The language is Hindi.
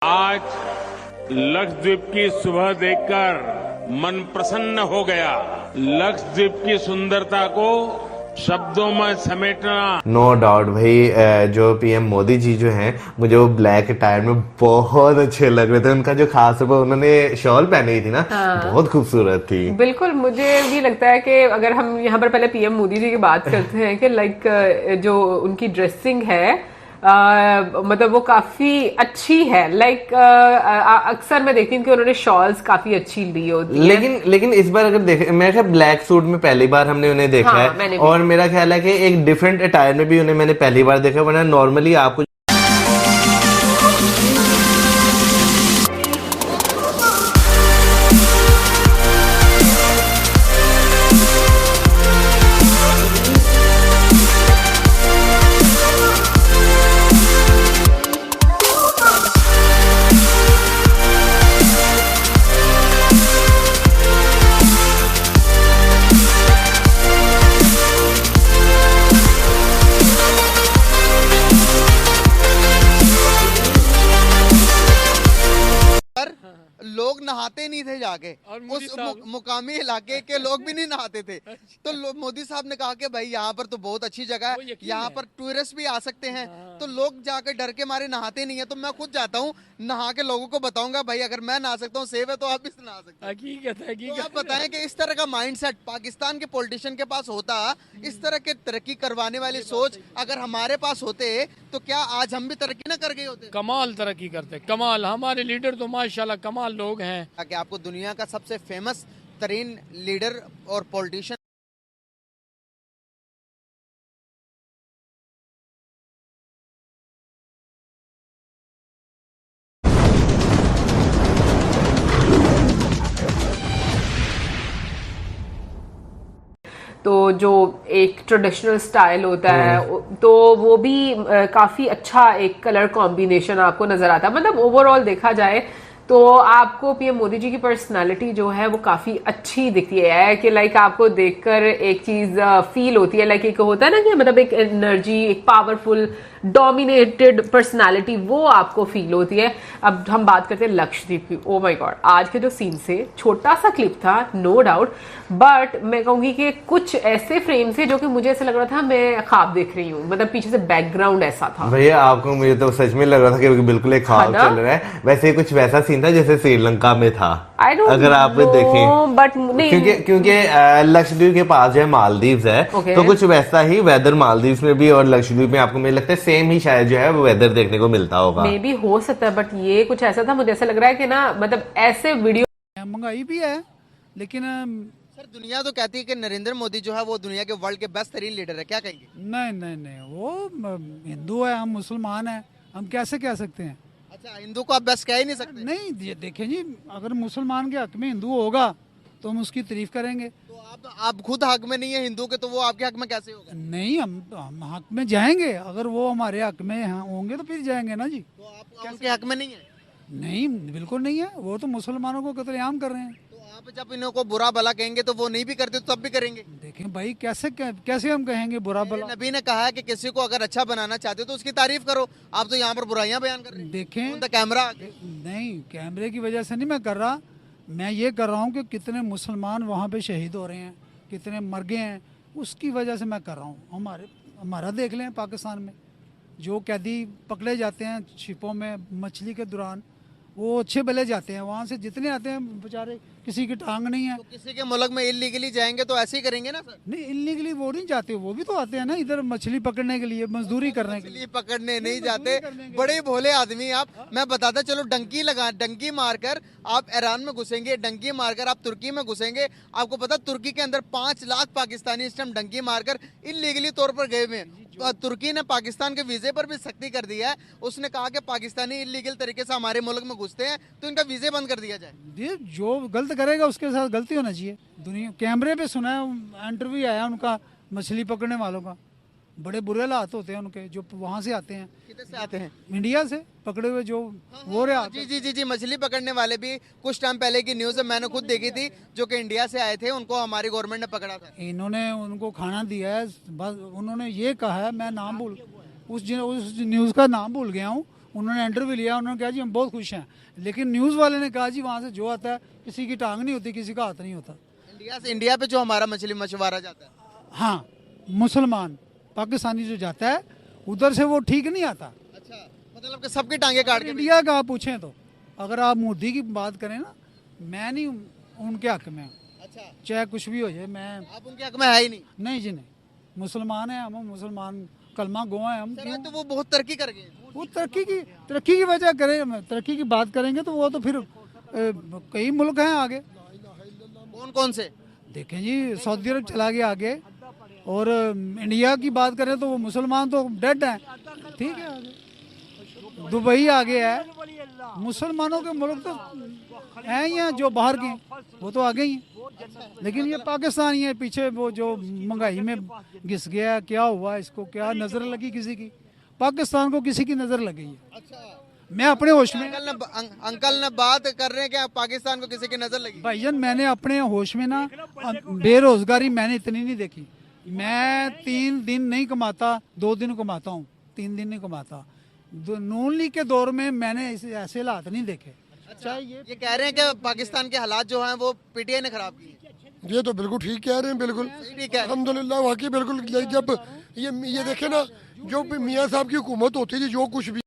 आज लक्षद्वीप की सुबह देखकर मन प्रसन्न हो गया। लक्षद्वीप की सुंदरता को शब्दों में समेटना। नो डाउट भाई, जो पीएम मोदी जी जो हैं, मुझे वो ब्लैक अटायर में बहुत अच्छे लग रहे थे। उनका जो खास तौर पर उन्होंने शॉल पहनी थी ना, बहुत खूबसूरत थी। बिल्कुल, मुझे भी लगता है कि अगर हम यहाँ पर पहले पीएम मोदी जी की बात करते हैं कि लाइक जो उनकी ड्रेसिंग है मतलब वो काफी अच्छी है। लाइक अक्सर मैं देखती हूँ कि उन्होंने शॉल्स काफी अच्छी ली होती है। लेकिन इस बार अगर देखें, मेरे ख्याल ब्लैक सूट में पहली बार हमने उन्हें देखा है, और मेरा ख्याल है कि एक डिफरेंट अटायर में भी उन्हें मैंने पहली बार देखा, वरना नॉर्मली आपको लोग नहाते नहीं थे जाके, उस मुकामी इलाके के लोग भी नहीं नहाते थे। तो मोदी साहब ने कहा कि भाई यहाँ पर तो बहुत अच्छी जगह है, यहाँ पर टूरिस्ट भी आ सकते हैं। तो लोग जाकर डर के मारे नहाते नहीं है। तो मैं खुद जाता हूँ, नहा के लोगों को बताऊंगा भाई अगर मैं नहा सकता हूँ सेव है तो आप भी नहा सकते हैं। तो आप बताएं कि इस तरह का माइंडसेट पाकिस्तान के पॉलिटिशियन के पास होता, इस तरह के तरक्की करवाने वाली सोच अगर हमारे पास होते तो क्या आज हम भी तरक्की ना कर गए होते? कमाल तरक्की करते, कमाल। हमारे लीडर तो माशाल्लाह कमाल लोग हैं। कि आपको दुनिया का सबसे फेमस तरीन लीडर और पॉलिटिशियन तो जो एक ट्रेडिशनल स्टाइल होता है तो वो भी काफी अच्छा एक कलर कॉम्बिनेशन आपको नजर आता है। मतलब ओवरऑल देखा जाए तो आपको पीएम मोदी जी की पर्सनालिटी जो है वो काफी अच्छी दिखती है कि लाइक आपको देखकर एक चीज फील होती है, लाइक एक होता है ना कि मतलब एक एनर्जी, एक पावरफुल डोमिनेटेड पर्सनालिटी, वो आपको फील होती है। अब हम बात करते हैं लक्षद्वीप की। ओ माय गॉड, आज के जो सीन से छोटा सा क्लिप था नो डाउट, बट मैं कहूंगी कि कुछ ऐसे फ्रेम थे जो कि मुझे ऐसा लग रहा था मैं ख्वाब देख रही हूँ। मतलब पीछे से बैकग्राउंड ऐसा था। भैया आपको, मुझे तो सच में लग रहा था कि बिल्कुल एक ख्वाब चल रहा है। वैसे कुछ वैसा सीन था जैसे श्रीलंका में था, अगर आप देखें। बट क्योंकि लक्षद्वीप के पास जो है मालदीव्स है, तो कुछ वैसा ही वेदर मालदीव्स में भी और लक्षद्वीप में आपको मुझे लगता है सेम ही शायद जो है वो वेदर देखने को मिलता होगा। मे बी हो सकता है, बट ये कुछ ऐसा था, मुझे ऐसा लग रहा है कि ना मतलब ऐसे वीडियो। महंगाई भी है लेकिन सर दुनिया तो कहती है कि नरेंद्र मोदी जो है वो दुनिया के वर्ल्ड के बेस्ट तरीन लीडर है, क्या कहेंगे? नहीं, वो हिंदू है, हम मुसलमान हैं, हम कैसे कह सकते हैं? अच्छा, हिंदू को आप बेस्ट कह ही नहीं सकते? नहीं, देखें जी, अगर मुसलमान के हक में हिंदू होगा तो हम उसकी तारीफ करेंगे। तो आप खुद हक में नहीं है हिंदू के, तो वो आपके हक में कैसे होगा? नहीं, हम हक में जाएंगे, अगर वो हमारे हक में होंगे तो फिर जाएंगे ना जी। तो आप उनके हक में नहीं है? नहीं, बिल्कुल नहीं है। वो तो मुसलमानों को कत्लेआम कर रहे हैं। तो आप जब इनको बुरा भला कहेंगे तो वो नहीं भी करते तो तब भी करेंगे? देखें भाई, कैसे हम कहेंगे बुरा भला? नबी ने कहा है कि किसी को अगर अच्छा बनाना चाहते हो तो उसकी तारीफ करो। आप तो यहाँ पर बुराइयां बयान कर रहे हैं। देखें कैमरा नहीं, कैमरे की वजह से नहीं मैं कर रहा। मैं ये कर रहा हूँ कि कितने मुसलमान वहाँ पे शहीद हो रहे हैं, कितने मर गए हैं, उसकी वजह से मैं कर रहा हूँ। हमारा देख लें, पाकिस्तान में जो कैदी पकड़े जाते हैं शिपों में मछली के दौरान, वो अच्छे भले जाते हैं, वहाँ से जितने आते हैं बेचारे किसी की टांग नहीं है। तो किसी के मुल्क में इलीगली जाएंगे तो ऐसे ही करेंगे ना सर? नहीं, इलीगली वो नहीं जाते, वो भी तो आते हैं ना इधर मछली पकड़ने के लिए, मजदूरी करने के लिए। पकड़ने नहीं जाते, बड़े भोले आदमी आप। मैं बताता चलो, डंकी मारकर आप ईरान में घुसेंगे, डंकी मारकर आप तुर्की में घुसेंगे। आपको पता तुर्की के अंदर 5 लाख पाकिस्तानी इस टाइम डंकी मारकर इलीगली तौर पर गए हुए हैं। तुर्की ने पाकिस्तान के वीजे पर भी सख्ती कर दिया है। उसने कहा कि पाकिस्तानी इलीगल तरीके से हमारे मुल्क में घुसते हैं तो इनका वीजे बंद कर दिया जाए। जो गलत करेगा उसके साथ गलती होना चाहिए। दुनिया कैमरे पे सुना है, इंटरव्यू आया उनका मछली पकड़ने वालों का, बड़े बुरे हालात होते हैं उनके, जो वहाँ से आते हैं। किधर से आते हैं? इंडिया से पकड़े हुए जो वो रहे। जी, मछली पकड़ने वाले भी कुछ टाइम पहले की न्यूज़ है, मैंने खुद देखी थी, जो कि इंडिया से आए थे, उनको हमारी गवर्नमेंट ने पकड़ा था। इन्होंने उनको खाना दिया है, बस उन्होंने ये कहा है, मैं नाम भूल उस न्यूज़ का नाम भूल गया हूँ। उन्होंने इंटरव्यू लिया, उन्होंने कहा जी हम बहुत खुश हैं, लेकिन न्यूज़ वाले ने कहा जी वहाँ से जो आता है किसी की टांग नहीं होती, किसी का हाथ नहीं होता। इंडिया से इंडिया पे जो हमारा मछली मछुआरा जाता है, हाँ, मुसलमान पाकिस्तानी जो जाता है उधर से वो ठीक नहीं आता। अच्छा, मतलब कि सबकी टांगे काट के इंडिया का आप पूछें तो, अगर आप मोदी की बात करें ना, मैं नहीं उनके हक में हूँ, अच्छा, चाहे कुछ भी हो जाए, मैं आप उनके हक में है ही नहीं। नहीं जी नहीं, मुसलमान हैं हम, मुसलमान कलमा गो हैं हम। सर, तो वो बहुत तरक्की कर गए। वो तरक्की की वजह करें, तरक्की की बात करेंगे तो वो तो फिर कई मुल्क हैं आगे। कौन कौन से? देखें जी, सऊदी अरब चला गया आगे, और इंडिया की बात करें तो वो मुसलमान तो डेड हैं, ठीक है, आगे दुबई आगे है, मुसलमानों के मुल्क तो हैं ही हैं, जो बाहर के वो तो आगे ही हैं। लेकिन ये पाकिस्तान ही है पीछे, वो जो महंगाई में घिस गया, क्या हुआ इसको, क्या नज़र लगी किसी की, पाकिस्तान को किसी की नज़र लगी है। अच्छा, मैं अपने होश में, अंकल ने बात कर रहे हैं कि पाकिस्तान को किसी की नजर लगी। भाईजान मैंने अपने होश में ना बेरोजगारी मैंने इतनी नहीं देखी। मैं 3 दिन नहीं कमाता, 2 दिन कमाता हूँ, 3 दिन नहीं कमाता। नून लीग के दौर में मैंने ऐसे हालात नहीं देखे। अच्छा, ये कह रहे हैं कि पाकिस्तान के हालात जो हैं वो पीटीआई ने खराब किए। ये तो बिल्कुल ठीक कह रहे हैं, बिल्कुल ठीक है। अल्हम्दुलिल्लाह, वाकई बिल्कुल। जब ये देखे ना, जो भी मियाँ साहब की हुकूमत होती थी, जो कुछ भी